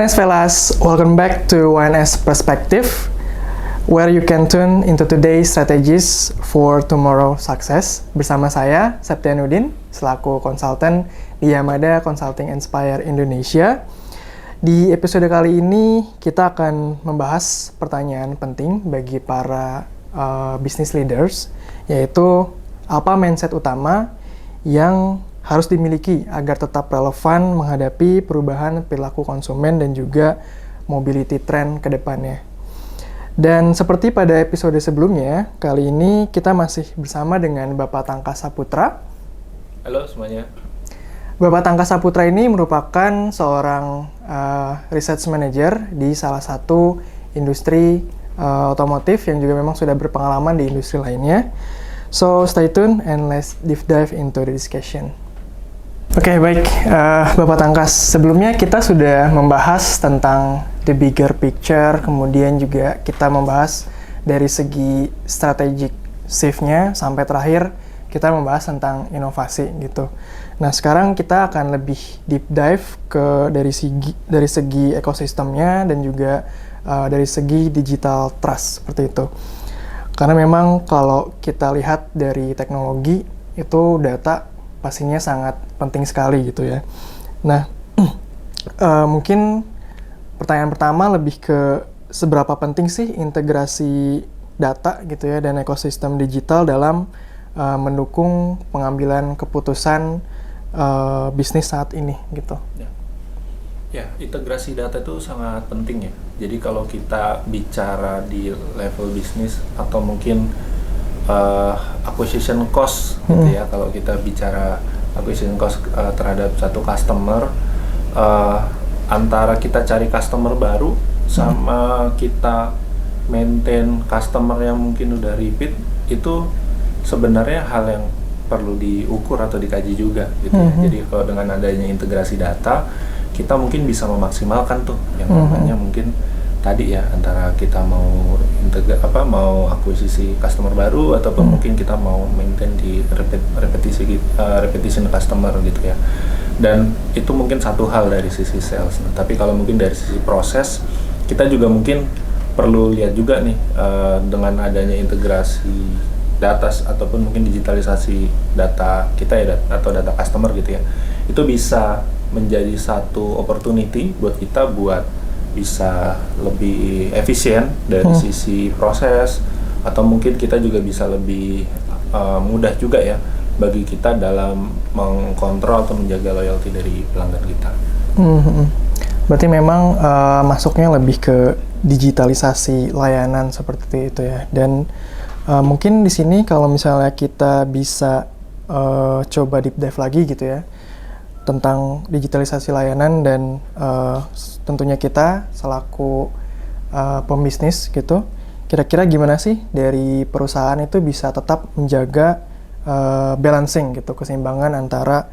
YNS Fellas, welcome back to YNS Perspective, where you can tune into today's strategies for tomorrow success. Bersama saya, Septianudin, selaku konsultan di Yamada Consulting Inspire Indonesia. Di episode kali ini, kita akan membahas pertanyaan penting bagi para business leaders, yaitu apa mindset utama yang harus dimiliki agar tetap relevan menghadapi perubahan perilaku konsumen dan juga mobility trend ke depannya. Dan seperti pada episode sebelumnya, kali ini kita masih bersama dengan Bapak Tangka Saputra. Halo semuanya. Bapak Tangka Saputra ini merupakan seorang research manager di salah satu industri otomotif yang juga memang sudah berpengalaman di industri lainnya. So stay tuned and let's deep dive into the discussion. Oke, baik. Bapak Tangkas, sebelumnya kita sudah membahas tentang the bigger picture, kemudian juga kita membahas dari segi strategic shift-nya, sampai terakhir kita membahas tentang inovasi gitu. Nah, sekarang kita akan lebih deep dive ke dari segi ekosistemnya dan juga dari segi digital trust, seperti itu. Karena memang kalau kita lihat dari teknologi, itu data pastinya sangat penting sekali gitu ya. Nah, mungkin pertanyaan pertama lebih ke seberapa penting sih integrasi data gitu ya dan ekosistem digital dalam mendukung pengambilan keputusan bisnis saat ini gitu. Ya, integrasi data itu sangat penting ya. Jadi kalau kita bicara di level bisnis atau mungkin acquisition cost gitu ya, kalau kita bicara acquisition cost terhadap satu customer, antara kita cari customer baru sama kita maintain customer yang mungkin udah repeat, itu sebenarnya hal yang perlu diukur atau dikaji juga gitu ya. Jadi kalau dengan adanya integrasi data, kita mungkin bisa memaksimalkan tuh yang namanya mungkin tadi ya, antara kita mau mau akuisisi customer baru ataupun mungkin kita mau maintain di repetition customer gitu ya. Dan itu mungkin satu hal dari sisi sales. Nah, tapi kalau mungkin dari sisi proses, kita juga mungkin perlu lihat juga nih dengan adanya integrasi data ataupun mungkin digitalisasi data kita ya, atau data customer gitu ya. Itu bisa menjadi satu opportunity buat kita buat bisa lebih efisien dari sisi proses, atau mungkin kita juga bisa lebih mudah juga ya bagi kita dalam mengkontrol atau menjaga loyalty dari pelanggan kita. Berarti memang masuknya lebih ke digitalisasi layanan seperti itu ya. Dan mungkin di sini kalau misalnya kita bisa coba deep dive lagi gitu ya tentang digitalisasi layanan dan tentunya kita selaku pembisnis gitu, kira-kira gimana sih dari perusahaan itu bisa tetap menjaga balancing gitu, keseimbangan antara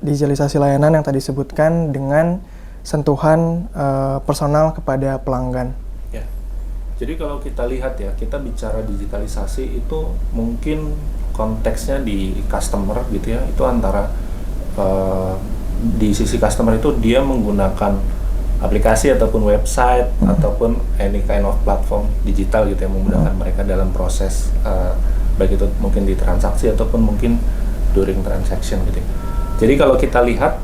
digitalisasi layanan yang tadi disebutkan dengan sentuhan personal kepada pelanggan. Ya. Jadi kalau kita lihat ya, kita bicara digitalisasi itu mungkin konteksnya di customer gitu ya, itu antara di sisi customer itu dia menggunakan aplikasi ataupun website ataupun any kind of platform digital gitu yang memudahkan mereka dalam proses baik itu mungkin di transaksi ataupun mungkin during transaction gitu. Jadi kalau kita lihat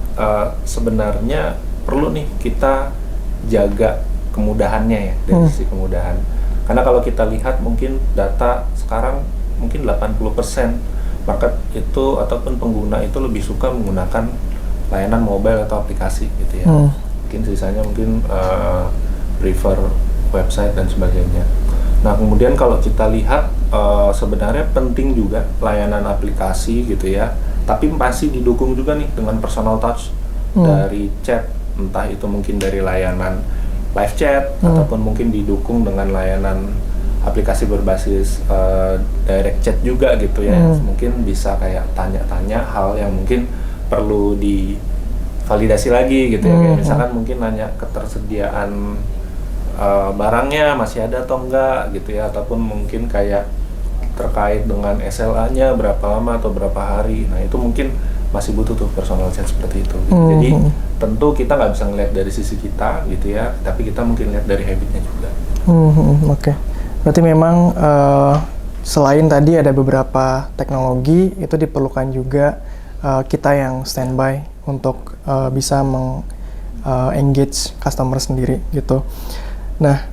sebenarnya perlu nih kita jaga kemudahannya ya, dari sisi kemudahan. Karena kalau kita lihat mungkin data sekarang mungkin 80% market itu ataupun pengguna itu lebih suka menggunakan layanan mobile atau aplikasi gitu ya. Mungkin sisanya mungkin prefer website dan sebagainya. Nah, kemudian kalau kita lihat sebenarnya penting juga layanan aplikasi gitu ya, tapi masih didukung juga nih dengan personal touch dari chat, entah itu mungkin dari layanan live chat ataupun mungkin didukung dengan layanan aplikasi berbasis direct chat juga gitu ya. Mungkin bisa kayak tanya-tanya hal yang mungkin perlu divalidasi lagi gitu ya. Kayak misalkan mungkin nanya ketersediaan barangnya masih ada atau enggak gitu ya, ataupun mungkin kayak terkait dengan SLA-nya berapa lama atau berapa hari. Nah, itu mungkin masih butuh tuh personal chat seperti itu gitu. Jadi tentu kita nggak bisa ngeliat dari sisi kita gitu ya, tapi kita mungkin lihat dari habitnya juga. Oke. Berarti memang selain tadi ada beberapa teknologi, itu diperlukan juga kita yang standby untuk bisa engage customer sendiri gitu. Nah,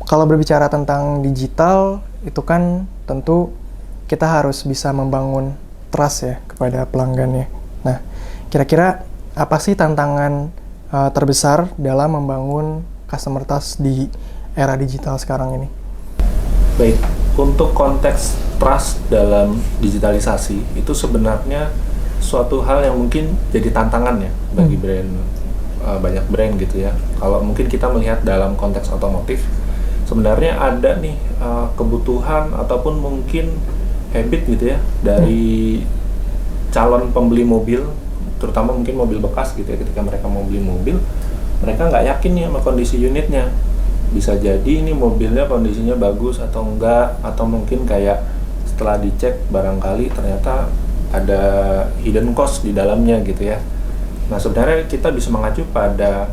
kalau berbicara tentang digital, itu kan tentu kita harus bisa membangun trust ya kepada pelanggannya. Nah, kira-kira apa sih tantangan terbesar dalam membangun customer trust di era digital sekarang ini? Baik, untuk konteks trust dalam digitalisasi itu sebenarnya suatu hal yang mungkin jadi tantangan ya bagi banyak brand gitu ya. Kalau mungkin kita melihat dalam konteks otomotif, sebenarnya ada nih kebutuhan ataupun mungkin habit gitu ya dari calon pembeli mobil, terutama mungkin mobil bekas gitu ya. Ketika mereka mau beli mobil, mereka nggak yakin nih sama kondisi unitnya. Bisa jadi ini mobilnya kondisinya bagus atau enggak, atau mungkin kayak setelah dicek barangkali ternyata ada hidden cost di dalamnya gitu ya. Nah, sebenarnya kita bisa mengacu pada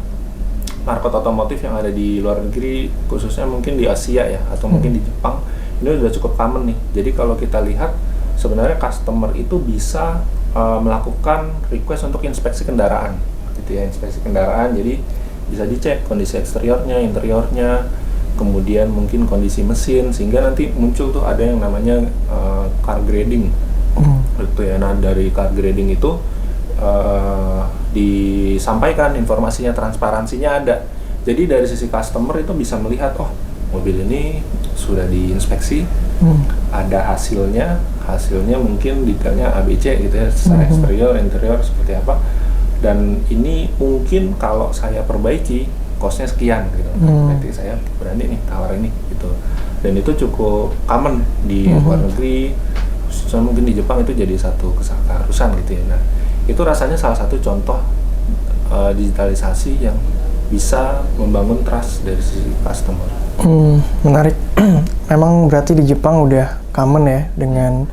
market otomotif yang ada di luar negeri, khususnya mungkin di Asia ya, atau mungkin di Jepang. Ini udah cukup common nih. Jadi kalau kita lihat sebenarnya customer itu bisa melakukan request untuk inspeksi kendaraan gitu ya, inspeksi kendaraan. Jadi bisa dicek kondisi eksteriornya, interiornya, kemudian mungkin kondisi mesin, sehingga nanti muncul tuh ada yang namanya car grading gitu ya. Nah, dari car grading itu disampaikan informasinya, transparansinya ada. Jadi dari sisi customer itu bisa melihat, oh mobil ini sudah diinspeksi, ada hasilnya mungkin detailnya ABC gitu ya, secara eksterior, interior seperti apa, dan ini mungkin kalau saya perbaiki costnya sekian gitu, berarti saya berani nih tawar ini gitu. Dan itu cukup common di luar negeri, khususnya mungkin di Jepang itu jadi satu keharusan gitu ya. Nah, itu rasanya salah satu contoh digitalisasi yang bisa membangun trust dari sisi customer. Menarik. Memang berarti di Jepang udah common ya dengan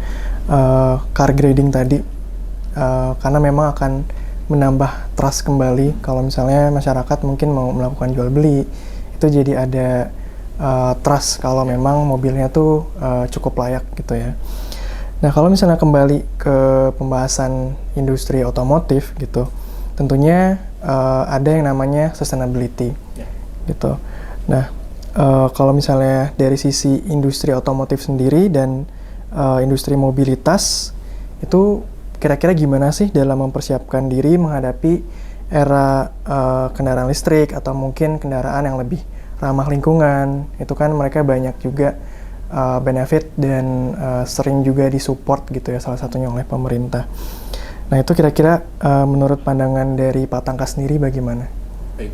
car grading tadi, karena memang akan menambah trust kembali. Kalau misalnya masyarakat mungkin mau melakukan jual beli, itu jadi ada trust kalau memang mobilnya tuh cukup layak gitu ya. Nah, kalau misalnya kembali ke pembahasan industri otomotif gitu, tentunya ada yang namanya sustainability gitu. Nah, kalau misalnya dari sisi industri otomotif sendiri dan industri mobilitas, itu kira-kira gimana sih dalam mempersiapkan diri menghadapi era kendaraan listrik atau mungkin kendaraan yang lebih ramah lingkungan? Itu kan mereka banyak juga benefit dan sering juga disupport gitu ya, salah satunya oleh pemerintah. Nah, itu kira-kira menurut pandangan dari Pak Tangka sendiri bagaimana? Baik,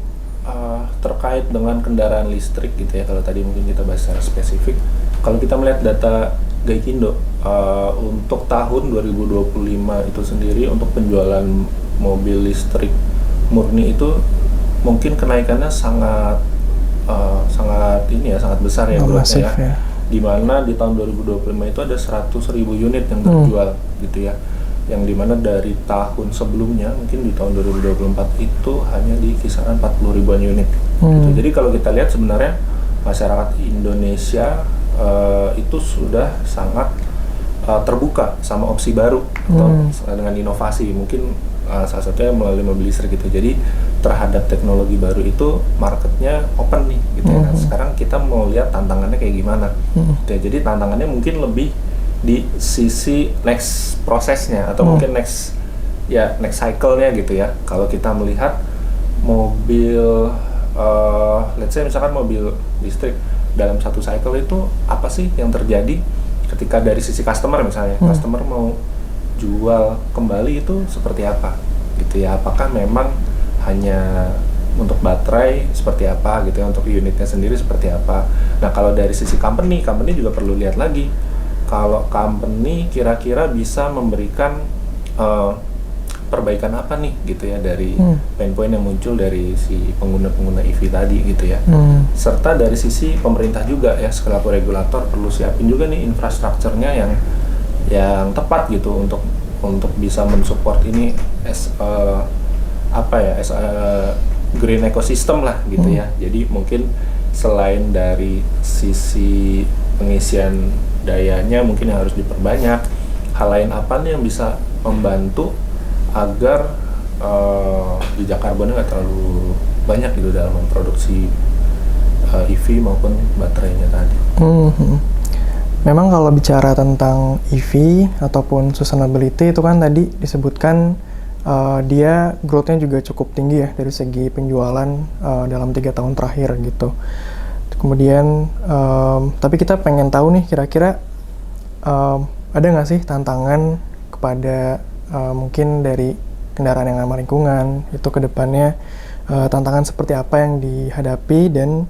terkait dengan kendaraan listrik gitu ya, kalau tadi mungkin kita bahas secara spesifik, kalau kita melihat data Gaikindo untuk tahun 2025 itu sendiri, untuk penjualan mobil listrik murni itu mungkin kenaikannya sangat besar ya, masif ya. Di mana di tahun 2025 itu ada 100.000 unit yang terjual gitu ya, yang dimana dari tahun sebelumnya mungkin di tahun 2024 itu hanya di kisaran 40.000-an unit gitu. Jadi kalau kita lihat sebenarnya masyarakat Indonesia itu sudah sangat terbuka sama opsi baru atau dengan inovasi, mungkin salah satunya melalui mobil listrik gitu. Jadi terhadap teknologi baru itu marketnya open nih gitu ya. Nah, sekarang kita mau lihat tantangannya kayak gimana gitu ya. Jadi tantangannya mungkin lebih di sisi next prosesnya atau mungkin next cycle-nya gitu ya. Kalau kita melihat mobil let's say misalkan mobil listrik dalam satu cycle itu apa sih yang terjadi ketika dari sisi customer misalnya, customer mau jual kembali itu seperti apa gitu ya. Apakah memang hanya untuk baterai seperti apa gitu ya, untuk unitnya sendiri seperti apa. Nah, kalau dari sisi company juga perlu lihat lagi, kalau company kira-kira bisa memberikan perbaikan apa nih gitu ya dari pain point yang muncul dari si pengguna-pengguna EV tadi gitu ya. Serta dari sisi pemerintah juga ya, selaku regulator perlu siapin juga nih infrastrukturnya yang tepat gitu untuk untuk bisa mensupport ini as a green ecosystem lah gitu ya. Jadi mungkin selain dari sisi pengisian dayanya mungkin yang harus diperbanyak, hal lain apa nih yang bisa membantu agar jejak karbonnya nggak terlalu banyak gitu dalam memproduksi EV maupun baterainya tadi. Memang kalau bicara tentang EV ataupun sustainability itu kan tadi disebutkan dia growth-nya juga cukup tinggi ya dari segi penjualan dalam 3 tahun terakhir gitu. Kemudian tapi kita pengen tahu nih kira-kira ada nggak sih tantangan kepada mungkin dari kendaraan yang ramah lingkungan itu ke depannya, tantangan seperti apa yang dihadapi dan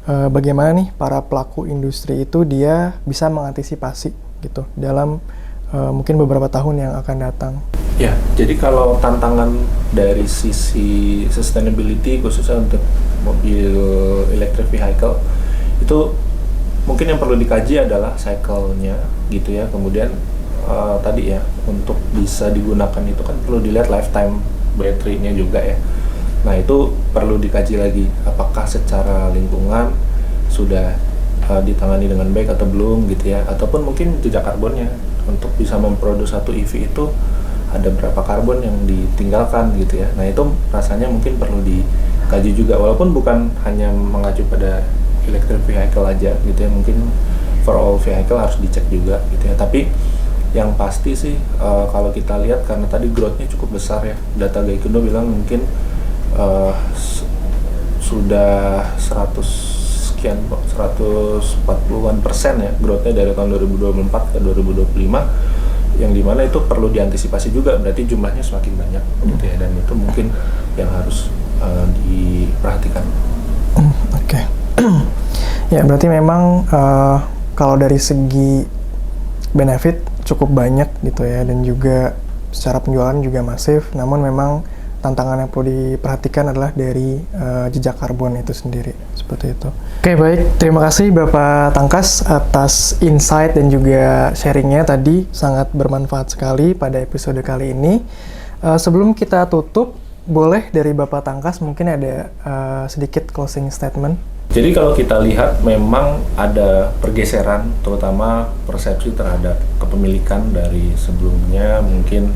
bagaimana nih para pelaku industri itu dia bisa mengantisipasi gitu dalam mungkin beberapa tahun yang akan datang. Ya, jadi kalau tantangan dari sisi sustainability khususnya untuk mobil electric vehicle itu mungkin yang perlu dikaji adalah cycle-nya gitu ya. Kemudian tadi ya untuk bisa digunakan itu kan perlu dilihat lifetime baterainya juga ya. Nah itu perlu dikaji lagi apakah secara lingkungan sudah ditangani dengan baik atau belum gitu ya, ataupun mungkin jejak karbonnya untuk bisa memproduksi satu EV itu ada berapa karbon yang ditinggalkan gitu ya. Nah itu rasanya mungkin perlu dikaji juga, walaupun bukan hanya mengacu pada electric vehicle aja gitu ya, mungkin for all vehicle harus dicek juga gitu ya. Tapi yang pasti sih kalau kita lihat karena tadi growth-nya cukup besar ya, data Gaikindo bilang mungkin sudah 140-an% ya growth-nya dari tahun 2024 ke 2025, yang dimana itu perlu diantisipasi juga, berarti jumlahnya semakin banyak gitu ya, dan itu mungkin yang harus diperhatikan. Oke. Ya berarti memang kalau dari segi benefit cukup banyak gitu ya, dan juga secara penjualan juga masif, namun memang tantangan yang perlu diperhatikan adalah dari jejak karbon itu sendiri, seperti itu. Oke, baik. Terima kasih Bapak Tangkas atas insight dan juga sharingnya tadi, sangat bermanfaat sekali pada episode kali ini. Sebelum kita tutup, boleh dari Bapak Tangkas mungkin ada sedikit closing statement? Jadi kalau kita lihat memang ada pergeseran, terutama persepsi terhadap kepemilikan dari sebelumnya mungkin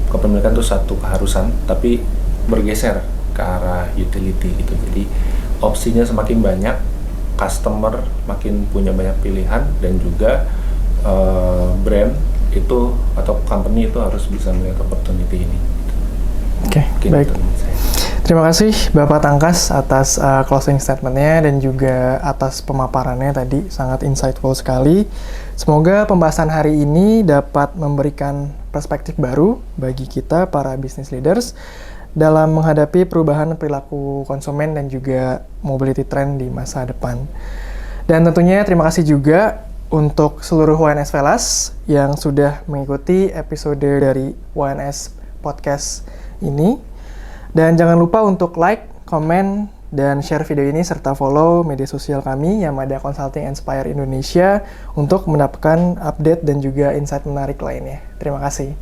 kepemilikan itu satu keharusan, tapi bergeser ke arah utility gitu. Jadi opsinya semakin banyak, customer makin punya banyak pilihan, dan juga brand itu atau company itu harus bisa melihat opportunity ini. Oke, baik. Terima kasih Bapak Tangkas atas closing statement-nya dan juga atas pemaparannya tadi, sangat insightful sekali. Semoga pembahasan hari ini dapat memberikan perspektif baru bagi kita para business leaders dalam menghadapi perubahan perilaku konsumen dan juga mobility trend di masa depan. Dan tentunya terima kasih juga untuk seluruh WNS Velas yang sudah mengikuti episode dari WNS Podcast ini. Dan jangan lupa untuk like, komen, dan share video ini serta follow media sosial kami Yamada Consulting Inspire Indonesia untuk mendapatkan update dan juga insight menarik lainnya. Terima kasih.